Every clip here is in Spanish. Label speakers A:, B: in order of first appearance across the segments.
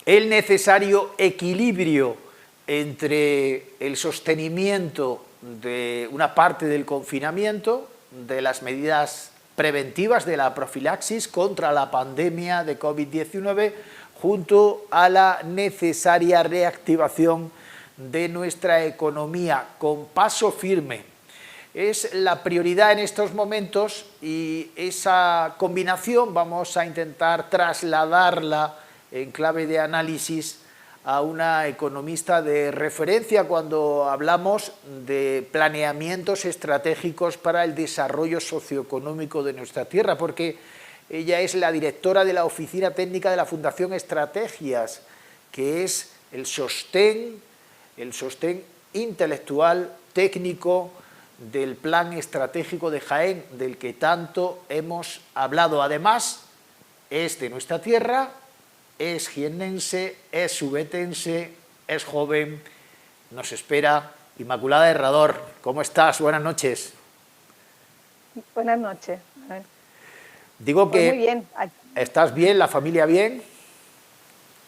A: el necesario equilibrio entre el sostenimiento de una parte del confinamiento, de las medidas preventivas de la profilaxis contra la pandemia de COVID-19, junto a la necesaria reactivación de nuestra economía con paso firme. Es la prioridad en estos momentos y esa combinación vamos a intentar trasladarla en clave de análisis a una economista de referencia cuando hablamos de planeamientos estratégicos para el desarrollo socioeconómico de nuestra tierra, porque ella es la directora de la Oficina Técnica de la Fundación Estrategias, que es el sostén intelectual, técnico del Plan Estratégico de Jaén, del que tanto hemos hablado. Además, es de nuestra tierra, es jiennense, es subetense, es joven. Nos espera Inmaculada Herrador. ¿Cómo estás? Buenas noches.
B: Buenas noches.
A: Digo
B: pues
A: que
B: muy bien.
A: ¿Estás bien? ¿La familia bien?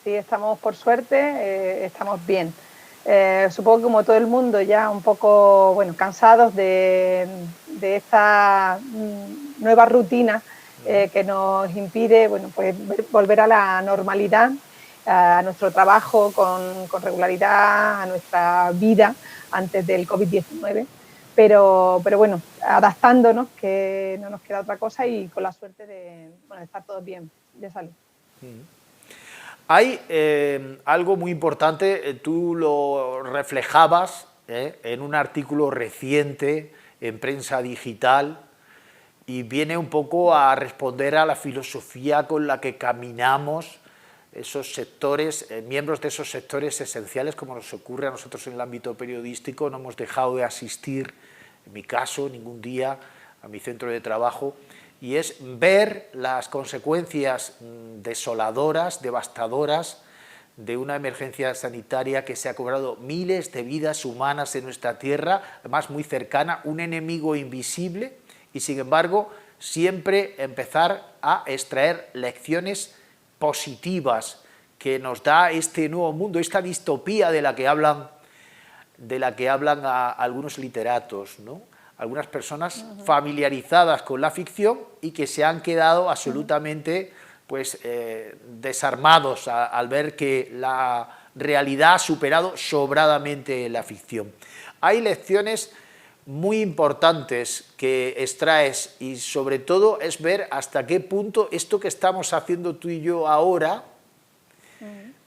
B: Sí, estamos por suerte, estamos bien. Supongo que como todo el mundo ya un poco cansados de esta nueva rutina que nos impide pues volver a la normalidad, a nuestro trabajo con regularidad, a nuestra vida antes del COVID-19, pero bueno, adaptándonos, que no nos queda otra cosa, y con la suerte de estar todos bien de salud.
A: Hay algo muy importante, tú lo reflejabas en un artículo reciente en Prensa Digital, y viene un poco a responder a la filosofía con la que caminamos esos sectores, miembros de esos sectores esenciales, como nos ocurre a nosotros en el ámbito periodístico. No hemos dejado de asistir, en mi caso, ningún día a mi centro de trabajo, y es ver las consecuencias desoladoras, devastadoras, de una emergencia sanitaria que se ha cobrado miles de vidas humanas en nuestra tierra, además muy cercana, un enemigo invisible, y sin embargo siempre empezar a extraer lecciones positivas que nos da este nuevo mundo, esta distopía de la que hablan algunos literatos, ¿no? Algunas personas familiarizadas con la ficción y que se han quedado absolutamente desarmados al ver que la realidad ha superado sobradamente la ficción. Hay lecciones muy importantes que extraes, y sobre todo es ver hasta qué punto esto que estamos haciendo tú y yo ahora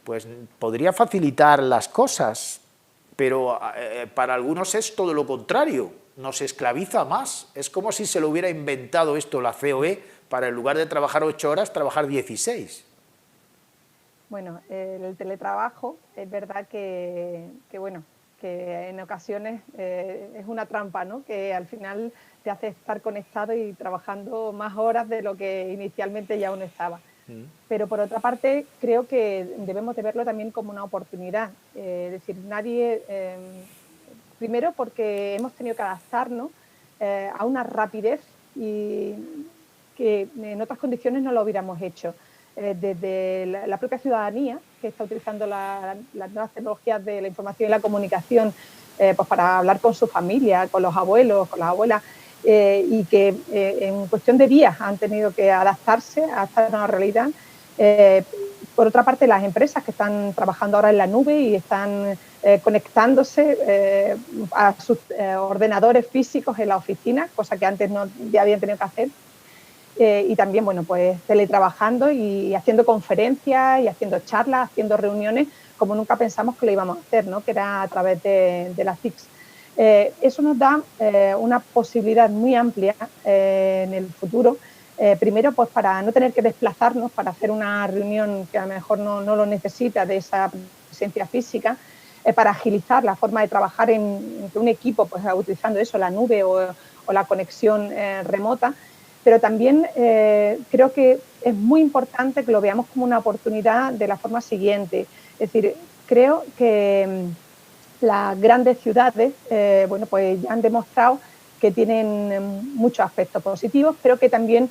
A: pues podría facilitar las cosas, pero para algunos es todo lo contrario, nos esclaviza más. Es como si se lo hubiera inventado esto la COE para, en lugar de trabajar 8 horas, trabajar 16.
B: Bueno, el teletrabajo es verdad que en ocasiones es una trampa, ¿no? Que al final te hace estar conectado y trabajando más horas de lo que inicialmente ya uno estaba. Pero por otra parte, creo que debemos de verlo también como una oportunidad. Es decir, nadie... primero porque hemos tenido que adaptarnos a una rapidez y que en otras condiciones no lo hubiéramos hecho. Desde la propia ciudadanía, que está utilizando las nuevas tecnologías de la información y la comunicación pues para hablar con su familia, con los abuelos, con las abuelas, y que en cuestión de días han tenido que adaptarse a esta nueva realidad. Por otra parte, las empresas que están trabajando ahora en la nube y están conectándose a sus ordenadores físicos en la oficina, cosa que antes no ya habían tenido que hacer. Y también, pues teletrabajando y haciendo conferencias y haciendo charlas, haciendo reuniones como nunca pensamos que lo íbamos a hacer, ¿no? Que era a través de las TICs. Eso nos da una posibilidad muy amplia en el futuro. Primero, pues para no tener que desplazarnos para hacer una reunión que a lo mejor no lo necesita de esa presencia física, para agilizar la forma de trabajar entre un equipo, pues utilizando eso, la nube o la conexión remota. Pero también creo que es muy importante que lo veamos como una oportunidad de la forma siguiente. Es decir, creo que las grandes ciudades pues ya han demostrado que tienen muchos aspectos positivos, pero que también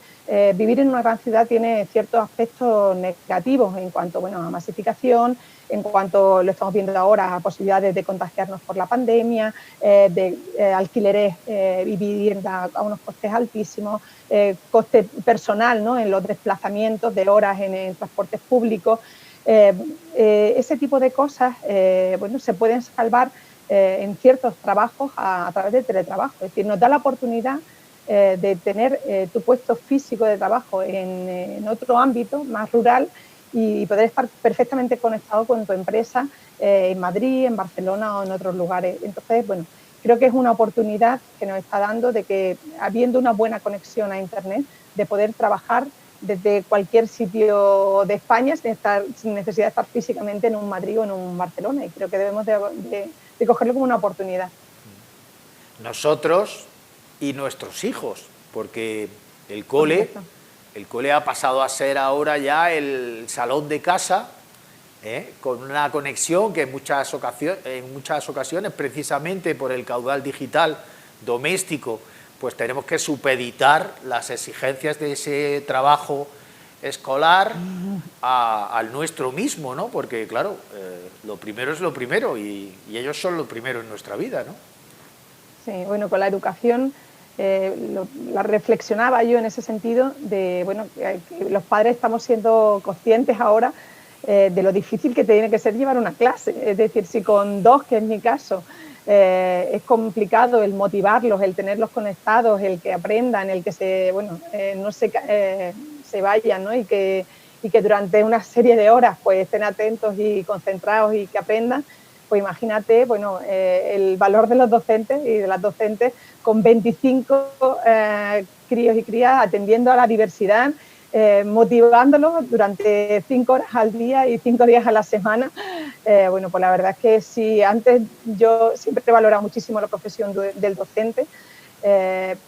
B: vivir en una gran ciudad tiene ciertos aspectos negativos en cuanto, bueno, a masificación, en cuanto, lo estamos viendo ahora, a posibilidades de contagiarnos por la pandemia, de alquileres y vivienda a unos costes altísimos, coste personal, ¿no?, en los desplazamientos de horas en transportes públicos. Ese tipo de cosas, bueno, se pueden salvar en ciertos trabajos a través del teletrabajo. Es decir, nos da la oportunidad de tener tu puesto físico de trabajo en otro ámbito más rural y poder estar perfectamente conectado con tu empresa en Madrid, en Barcelona o en otros lugares. Entonces, bueno, creo que es una oportunidad que nos está dando de que, habiendo una buena conexión a Internet, de poder trabajar desde cualquier sitio de España sin necesidad de estar físicamente en un Madrid o en un Barcelona. Y creo que debemos de cogerlo como una oportunidad.
A: Nosotros y nuestros hijos, porque el cole ha pasado a ser ahora ya el salón de casa, con una conexión que en muchas ocasiones, precisamente por el caudal digital doméstico, pues tenemos que supeditar las exigencias de ese trabajo escolar al nuestro mismo, ¿no? Porque, claro, lo primero es lo primero y ellos son lo primero en nuestra vida, ¿no?
B: Sí, bueno, con la educación la reflexionaba yo en ese sentido de, bueno, que los padres estamos siendo conscientes ahora de lo difícil que tiene que ser llevar una clase. Es decir, si con dos, que es mi caso, es complicado el motivarlos, el tenerlos conectados, el que aprendan, el que no se vayan, ¿no? Y que durante una serie de horas pues estén atentos y concentrados y que aprendan, pues imagínate, bueno, el valor de los docentes y de las docentes con 25 críos y crías atendiendo a la diversidad, motivándolos durante 5 horas al día y 5 días a la semana. Bueno, pues la verdad es que sí, antes yo siempre he valorado muchísimo la profesión del docente,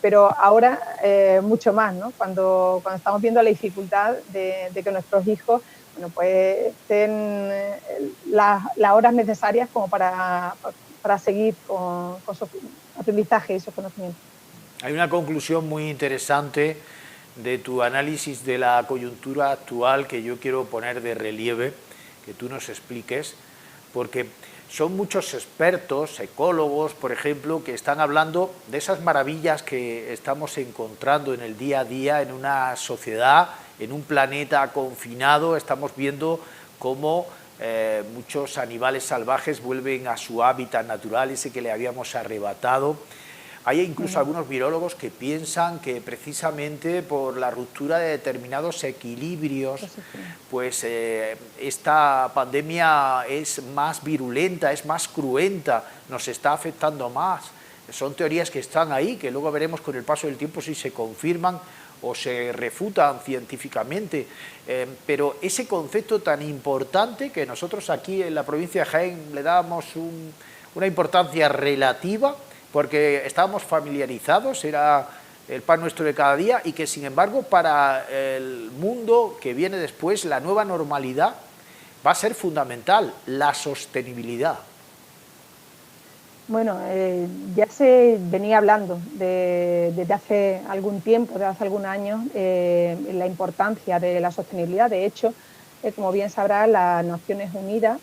B: pero ahora mucho más, ¿no? Cuando estamos viendo la dificultad de que nuestros hijos, bueno, pues estén las horas necesarias como para seguir con su aprendizaje y sus conocimientos.
A: Hay una conclusión muy interesante de tu análisis de la coyuntura actual que yo quiero poner de relieve, que tú nos expliques, porque son muchos expertos, ecólogos, por ejemplo, que están hablando de esas maravillas que estamos encontrando en el día a día en una sociedad, en un planeta confinado. Estamos viendo cómo muchos animales salvajes vuelven a su hábitat natural, ese que le habíamos arrebatado. Hay incluso algunos virólogos que piensan que precisamente por la ruptura de determinados equilibrios, pues esta pandemia es más virulenta, es más cruenta, nos está afectando más. Son teorías que están ahí, que luego veremos con el paso del tiempo si se confirman o se refutan científicamente, pero ese concepto tan importante que nosotros aquí en la provincia de Jaén le damos una importancia relativa, porque estábamos familiarizados, era el pan nuestro de cada día, y que sin embargo para el mundo que viene después, la nueva normalidad, va a ser fundamental, la sostenibilidad.
B: Bueno, ya se venía hablando desde hace algún tiempo, desde hace algunos años, la importancia de la sostenibilidad. De hecho, como bien sabrás, las Naciones Unidas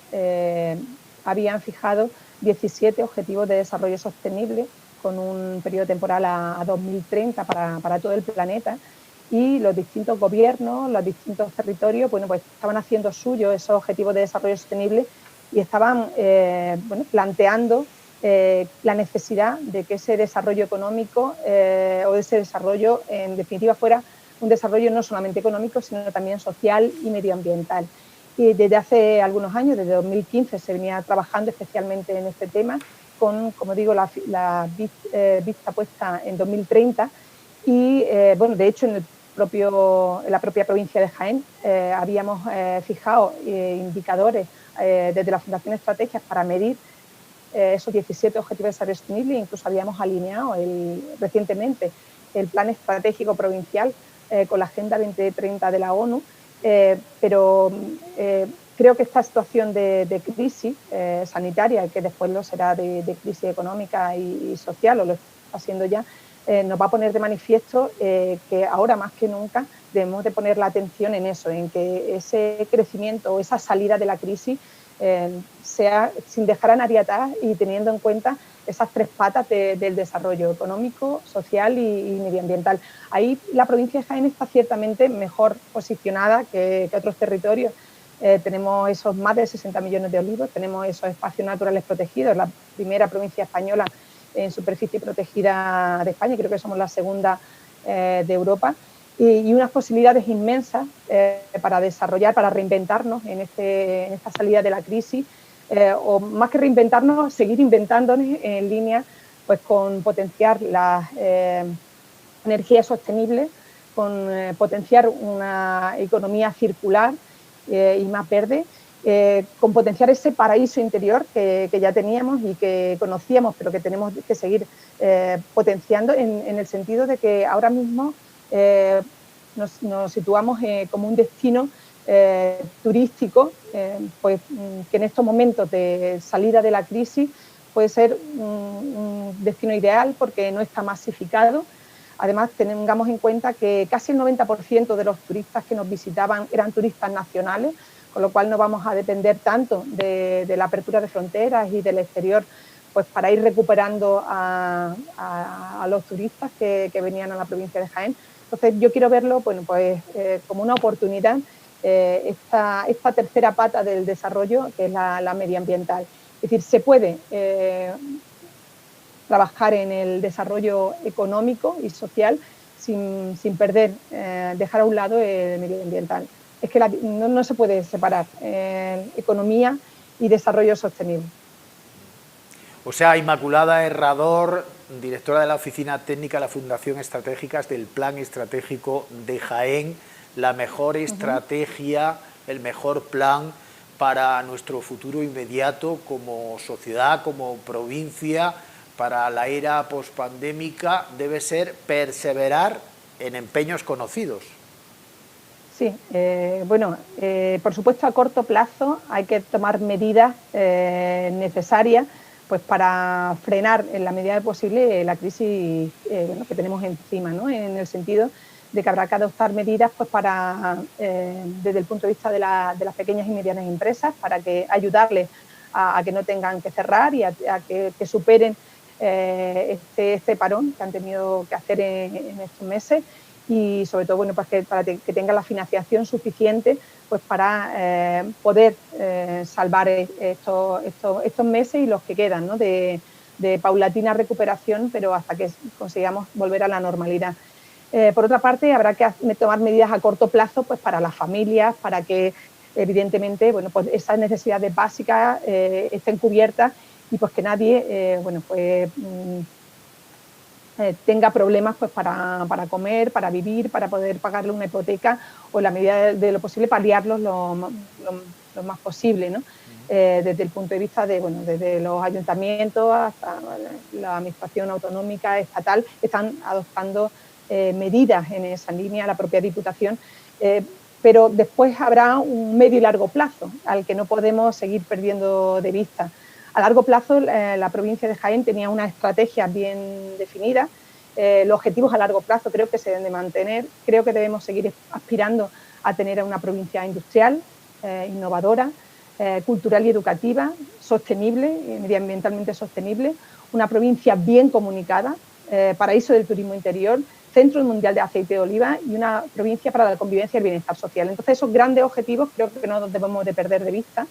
B: habían fijado 17 Objetivos de Desarrollo Sostenible con un periodo temporal a 2030 para todo el planeta, y los distintos gobiernos, los distintos territorios, bueno, pues estaban haciendo suyo esos Objetivos de Desarrollo Sostenible y estaban planteando la necesidad de que ese desarrollo económico o ese desarrollo, en definitiva, fuera un desarrollo no solamente económico, sino también social y medioambiental. Y desde hace algunos años, desde 2015, se venía trabajando especialmente en este tema, con, como digo, la vista puesta en 2030. Y, bueno, de hecho, en la propia provincia de Jaén habíamos fijado indicadores desde la Fundación Estrategias para medir esos 17 Objetivos de Desarrollo Sostenible. Incluso habíamos alineado recientemente el Plan Estratégico Provincial con la Agenda 2030 de la ONU, pero creo que esta situación de crisis sanitaria, que después lo será de crisis económica y social, o lo está haciendo ya, nos va a poner de manifiesto que ahora más que nunca debemos de poner la atención en eso, en que ese crecimiento o esa salida de la crisis sea sin dejar a nadie atrás y teniendo en cuenta esas tres patas del desarrollo económico, social y medioambiental. Ahí la provincia de Jaén está ciertamente mejor posicionada que otros territorios. Tenemos esos más de 60 millones de olivos, tenemos esos espacios naturales protegidos, la primera provincia española en superficie protegida de España, creo que somos la segunda de Europa, y unas posibilidades inmensas para desarrollar, para reinventarnos en esta salida de la crisis, o más que reinventarnos, seguir inventándonos en línea pues, con potenciar las energías sostenibles, con potenciar una economía circular y más verde, con potenciar ese paraíso interior que ya teníamos y que conocíamos, pero que tenemos que seguir potenciando en el sentido de que ahora mismo nos situamos como un destino turístico, pues, que en estos momentos de salida de la crisis puede ser un destino ideal porque no está masificado. Además, tengamos en cuenta que casi el 90% de los turistas que nos visitaban eran turistas nacionales, con lo cual no vamos a depender tanto de la apertura de fronteras y del exterior, pues para ir recuperando a los turistas que venían a la provincia de Jaén. Entonces, yo quiero verlo bueno, pues, como una oportunidad, esta tercera pata del desarrollo, que es la medioambiental. Es decir, se puede trabajar en el desarrollo económico y social sin perder, dejar a un lado el medioambiental. Es que no se puede separar economía y desarrollo sostenible.
A: O sea, Inmaculada Herrador, directora de la Oficina Técnica de la Fundación Estratégicas del Plan Estratégico de Jaén, la mejor estrategia, el mejor plan para nuestro futuro inmediato como sociedad, como provincia, para la era pospandémica, debe ser perseverar en empeños conocidos.
B: Sí, bueno, por supuesto a corto plazo hay que tomar medidas necesarias pues para frenar en la medida de posible la crisis bueno, que tenemos encima, ¿no? En el sentido de que habrá que adoptar medidas pues para, desde el punto de vista de las pequeñas y medianas empresas, para que ayudarles a que no tengan que cerrar y a que superen este parón que han tenido que hacer en estos meses, y sobre todo bueno, pues para que tengan la financiación suficiente pues para poder salvar estos meses y los que quedan, ¿no? de paulatina recuperación, pero hasta que consigamos volver a la normalidad. Por otra parte, habrá que tomar medidas a corto plazo pues para las familias, para que evidentemente bueno, pues esas necesidades básicas estén cubiertas y pues que nadie bueno, pues, tenga problemas pues, para comer, para vivir, para poder pagarle una hipoteca o en la medida de lo posible paliarlos lo más posible, ¿no? Desde el punto de vista de, bueno, desde los ayuntamientos hasta la administración autonómica, estatal, están adoptando medidas en esa línea, la propia Diputación, pero después habrá un medio y largo plazo al que no podemos seguir perdiendo de vista. A largo plazo, la provincia de Jaén tenía una estrategia bien definida. Los objetivos a largo plazo creo que se deben de mantener. Creo que debemos seguir aspirando a tener una provincia industrial, innovadora, cultural y educativa, sostenible, medioambientalmente sostenible, una provincia bien comunicada, paraíso del turismo interior, centro mundial de aceite de oliva y una provincia para la convivencia y el bienestar social. Entonces, esos grandes objetivos creo que no debemos de perder de vista.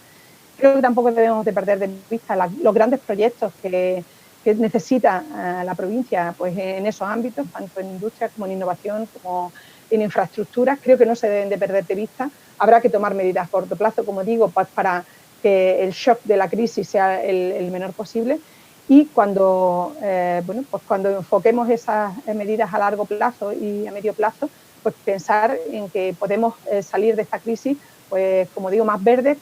B: Creo que tampoco debemos de perder de vista los grandes proyectos que necesita la provincia pues, en esos ámbitos, tanto en industria como en innovación, como en infraestructuras. Creo que no se deben de perder de vista. Habrá que tomar medidas a corto plazo, como digo, para que el shock de la crisis sea el menor posible. Y cuando, bueno, pues cuando enfoquemos esas medidas a largo plazo y a medio plazo, pues pensar en que podemos salir de esta crisis, pues como digo, más verdes,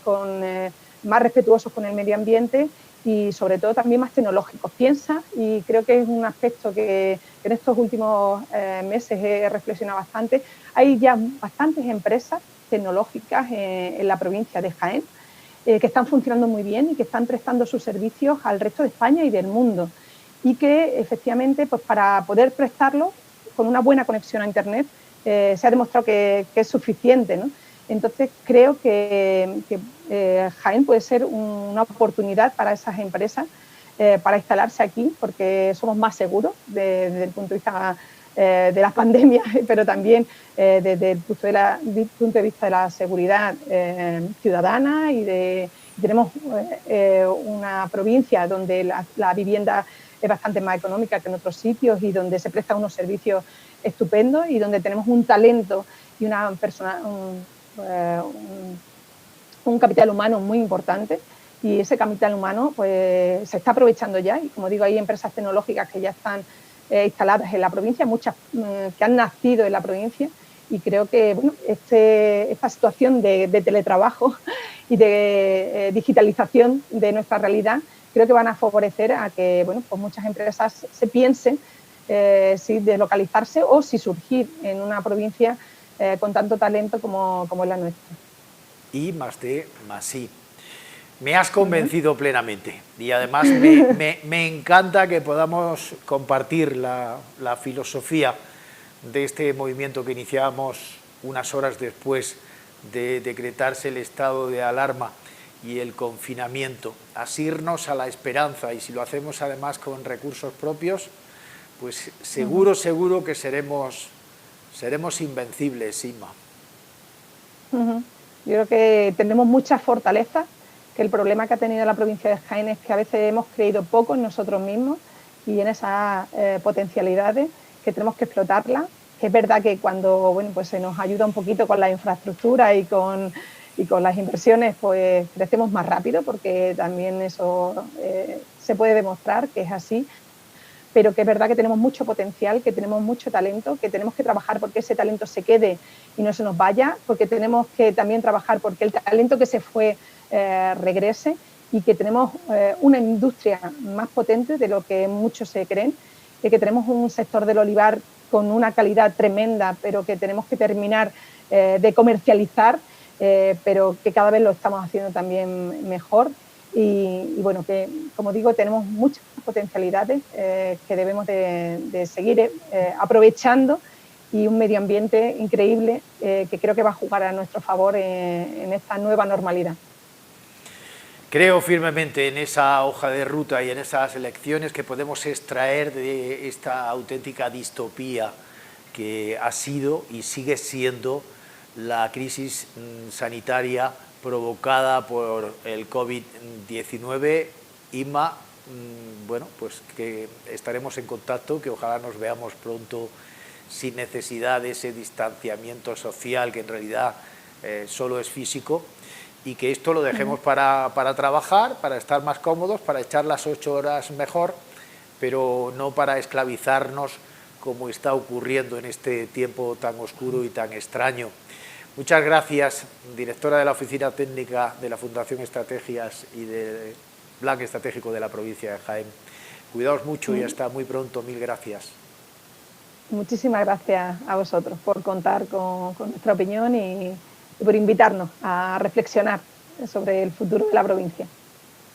B: más respetuosos con el medio ambiente y sobre todo también más tecnológicos. Piensa, y creo que es un aspecto que en estos últimos meses he reflexionado bastante, hay ya bastantes empresas tecnológicas en la provincia de Jaén que están funcionando muy bien y que están prestando sus servicios al resto de España y del mundo. y que efectivamente pues para poder prestarlo con una buena conexión a Internet se ha demostrado que es suficiente, ¿no? Entonces creo que Jaén puede ser una oportunidad para esas empresas para instalarse aquí, porque somos más seguros desde el punto de vista de las pandemias, pero también desde el punto de vista de la seguridad ciudadana y tenemos una provincia donde la vivienda es bastante más económica que en otros sitios y donde se prestan unos servicios estupendos y donde tenemos un talento y una persona, un capital humano muy importante, y ese capital humano pues se está aprovechando ya, y como digo, hay empresas tecnológicas que ya están instaladas en la provincia, muchas que han nacido en la provincia, y creo que bueno, esta situación de teletrabajo y de digitalización de nuestra realidad creo que van a favorecer a que bueno, pues muchas empresas se piensen si deslocalizarse o si surgir en una provincia con tanto talento como es la nuestra.
A: I más D más I. Me has convencido plenamente y además me encanta que podamos compartir la filosofía de este movimiento que iniciamos unas horas después de decretarse el estado de alarma y el confinamiento, asirnos a la esperanza, y si lo hacemos además con recursos propios, pues seguro que seremos invencibles, Inma.
B: Yo creo que tenemos mucha fortaleza, que el problema que ha tenido la provincia de Jaén es que a veces hemos creído poco en nosotros mismos y en esas potencialidades que tenemos que explotarlas, que es verdad que cuando bueno, pues se nos ayuda un poquito con la infraestructura y con las inversiones, pues crecemos más rápido, porque también eso se puede demostrar que es así, pero que es verdad que tenemos mucho potencial, que tenemos mucho talento, que tenemos que trabajar porque ese talento se quede y no se nos vaya, porque tenemos que también trabajar porque el talento que se fue regrese, y que tenemos una industria más potente de lo que muchos se creen, y que tenemos un sector del olivar con una calidad tremenda, pero que tenemos que terminar de comercializar, pero que cada vez lo estamos haciendo también mejor. Y bueno, que como digo, tenemos muchas potencialidades que debemos de seguir aprovechando, y un medio ambiente increíble que creo que va a jugar a nuestro favor en esta nueva normalidad.
A: Creo firmemente en esa hoja de ruta y en esas lecciones que podemos extraer de esta auténtica distopía que ha sido y sigue siendo la crisis sanitaria provocada por el COVID-19. Inma, bueno, pues que estaremos en contacto, que ojalá nos veamos pronto sin necesidad de ese distanciamiento social que en realidad solo es físico, y que esto lo dejemos para trabajar, para estar más cómodos, para echar las 8 horas mejor, pero no para esclavizarnos como está ocurriendo en este tiempo tan oscuro y tan extraño. Muchas gracias, directora de la Oficina Técnica de la Fundación Estrategias y del Plan Estratégico de la provincia de Jaén. Cuidaos mucho y hasta muy pronto. Mil gracias.
B: Muchísimas gracias a vosotros por contar con nuestra opinión y por invitarnos a reflexionar sobre el futuro de la provincia.